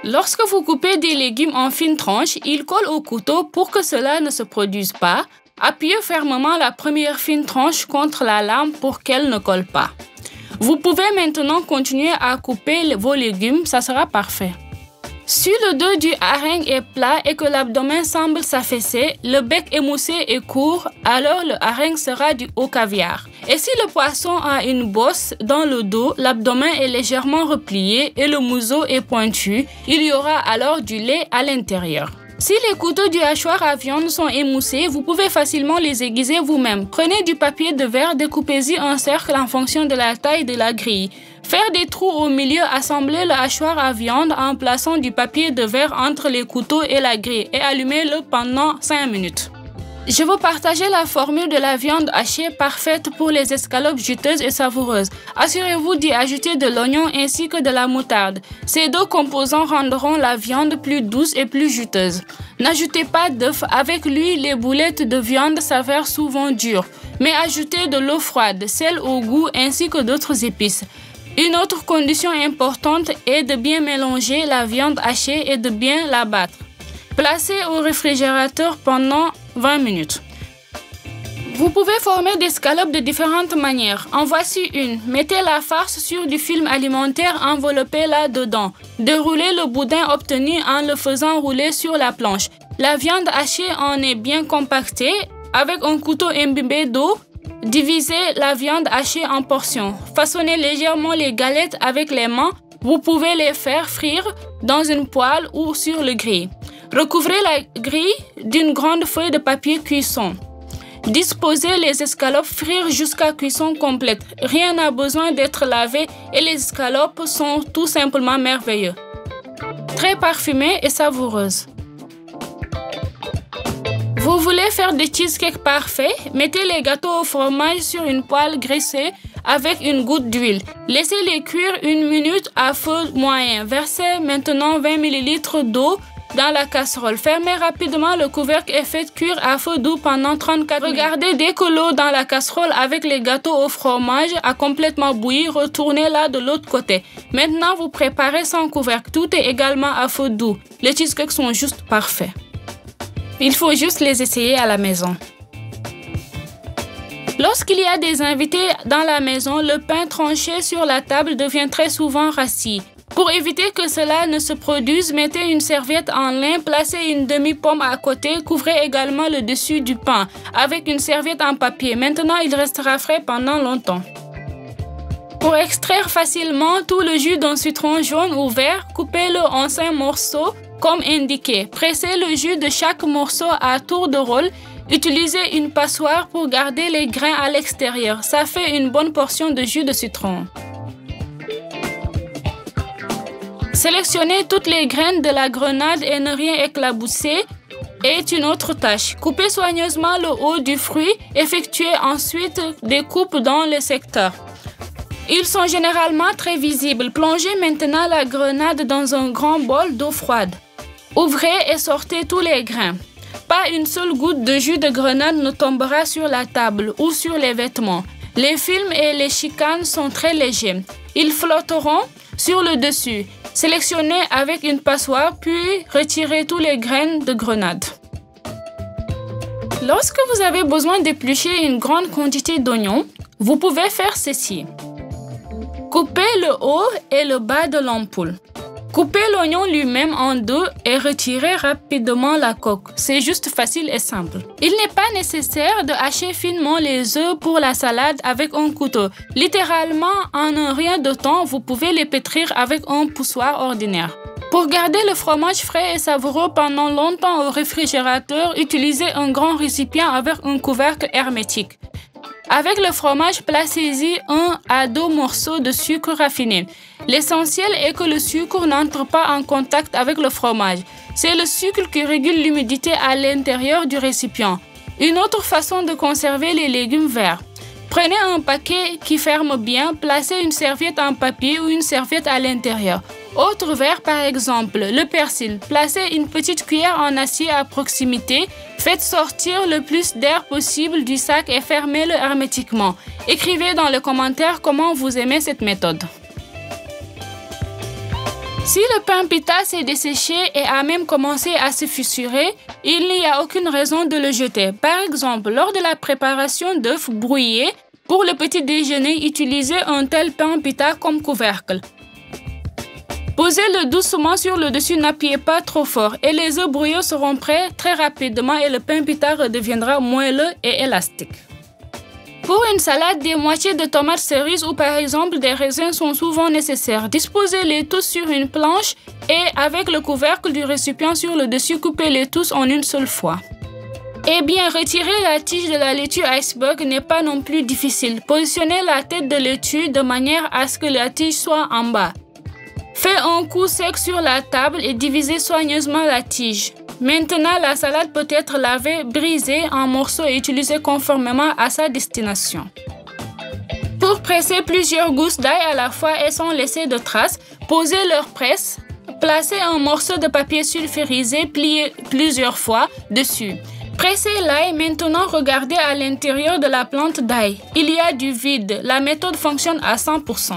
Lorsque vous coupez des légumes en fines tranches, ils collent au couteau. Pour que cela ne se produise pas, appuyez fermement la première fine tranche contre la lame pour qu'elle ne colle pas. Vous pouvez maintenant continuer à couper vos légumes, ça sera parfait. Si le dos du hareng est plat et que l'abdomen semble s'affaisser, le bec émoussé est court, alors le hareng sera du haut caviar. Et si le poisson a une bosse dans le dos, l'abdomen est légèrement replié et le museau est pointu, il y aura alors du lait à l'intérieur. Si les couteaux du hachoir à viande sont émoussés, vous pouvez facilement les aiguiser vous-même. Prenez du papier de verre, découpez-y un cercle en fonction de la taille de la grille. Faire des trous au milieu, assembler le hachoir à viande en plaçant du papier de verre entre les couteaux et la grille et allumez-le pendant 5 minutes. Je vous partager la formule de la viande hachée parfaite pour les escalopes juteuses et savoureuses. Assurez-vous d'y ajouter de l'oignon ainsi que de la moutarde. Ces deux composants rendront la viande plus douce et plus juteuse. N'ajoutez pas d'œuf. Avec lui, les boulettes de viande s'avèrent souvent dures. Mais ajoutez de l'eau froide, sel au goût ainsi que d'autres épices. Une autre condition importante est de bien mélanger la viande hachée et de bien la battre. Placez au réfrigérateur pendant 20 minutes. Vous pouvez former des scalopes de différentes manières. En voici une. Mettez la farce sur du film alimentaire, enveloppez-la dedans. Déroulez le boudin obtenu en le faisant rouler sur la planche. La viande hachée en est bien compactée. Avec un couteau imbibé d'eau, divisez la viande hachée en portions. Façonnez légèrement les galettes avec les mains. Vous pouvez les faire frire dans une poêle ou sur le grill. Recouvrez la grille d'une grande feuille de papier cuisson. Disposez les escalopes frire jusqu'à cuisson complète. Rien n'a besoin d'être lavé et les escalopes sont tout simplement merveilleux. Très parfumées et savoureuses. Vous voulez faire des cheesecakes parfaits? Mettez les gâteaux au fromage sur une poêle graissée avec une goutte d'huile. Laissez-les cuire 1 minute à feu moyen. Versez maintenant 20 ml d'eau dans la casserole. Fermez rapidement le couvercle et faites cuire à feu doux pendant 34 minutes. Regardez dès que l'eau dans la casserole avec les gâteaux au fromage a complètement bouilli, retournez-la de l'autre côté. Maintenant, vous préparez sans couvercle. Tout est également à feu doux. Les cheesecakes sont juste parfaits. Il faut juste les essayer à la maison. Lorsqu'il y a des invités dans la maison, le pain tranché sur la table devient très souvent rassis. Pour éviter que cela ne se produise, mettez une serviette en lin, placez une demi-pomme à côté, couvrez également le dessus du pain avec une serviette en papier. Maintenant, il restera frais pendant longtemps. Pour extraire facilement tout le jus d'un citron jaune ou vert, coupez-le en 5 morceaux comme indiqué. Pressez le jus de chaque morceau à tour de rôle. Utilisez une passoire pour garder les grains à l'extérieur. Ça fait une bonne portion de jus de citron. Sélectionnez toutes les graines de la grenade et ne rien éclabousser est une autre tâche. Coupez soigneusement le haut du fruit. Effectuez ensuite des coupes dans le secteur. Ils sont généralement très visibles. Plongez maintenant la grenade dans un grand bol d'eau froide. Ouvrez et sortez tous les grains. Pas une seule goutte de jus de grenade ne tombera sur la table ou sur les vêtements. Les films et les chicanes sont très légers. Ils flotteront sur le dessus. Sélectionnez avec une passoire puis retirez tous les grains de grenade. Lorsque vous avez besoin d'éplucher une grande quantité d'oignons, vous pouvez faire ceci. Coupez le haut et le bas de l'ampoule. Coupez l'oignon lui-même en deux et retirez rapidement la coque. C'est juste facile et simple. Il n'est pas nécessaire de hacher finement les œufs pour la salade avec un couteau. Littéralement, en un rien de temps, vous pouvez les pétrir avec un poussoir ordinaire. Pour garder le fromage frais et savoureux pendant longtemps au réfrigérateur, utilisez un grand récipient avec un couvercle hermétique. Avec le fromage, placez-y 1 à 2 morceaux de sucre raffiné. L'essentiel est que le sucre n'entre pas en contact avec le fromage. C'est le sucre qui régule l'humidité à l'intérieur du récipient. Une autre façon de conserver les légumes verts. Prenez un paquet qui ferme bien, placez une serviette en papier ou une serviette à l'intérieur. Autre verre par exemple, le persil. Placez une petite cuillère en acier à proximité. Faites sortir le plus d'air possible du sac et fermez-le hermétiquement. Écrivez dans les commentaires comment vous aimez cette méthode. Si le pain pita s'est desséché et a même commencé à se fissurer, il n'y a aucune raison de le jeter. Par exemple, lors de la préparation d'œufs brouillés, pour le petit déjeuner, utilisez un tel pain pita comme couvercle. Posez-le doucement sur le dessus, n'appuyez pas trop fort et les œufs brouillés seront prêts très rapidement et le pain pita redeviendra moelleux et élastique. Pour une salade, des moitiés de tomates cerises ou par exemple des raisins sont souvent nécessaires. Disposez-les tous sur une planche et avec le couvercle du récipient sur le dessus, coupez-les tous en une seule fois. Eh bien, retirer la tige de la laitue iceberg n'est pas non plus difficile. Positionnez la tête de laitue de manière à ce que la tige soit en bas. Faites un coup sec sur la table et divisez soigneusement la tige. Maintenant, la salade peut être lavée, brisée en morceaux et utilisée conformément à sa destination. Pour presser plusieurs gousses d'ail à la fois et sans laisser de traces, posez leur presse. Placez un morceau de papier sulfurisé plié plusieurs fois dessus. Pressez l'ail, maintenant regardez à l'intérieur de la plante d'ail. Il y a du vide. La méthode fonctionne à 100%.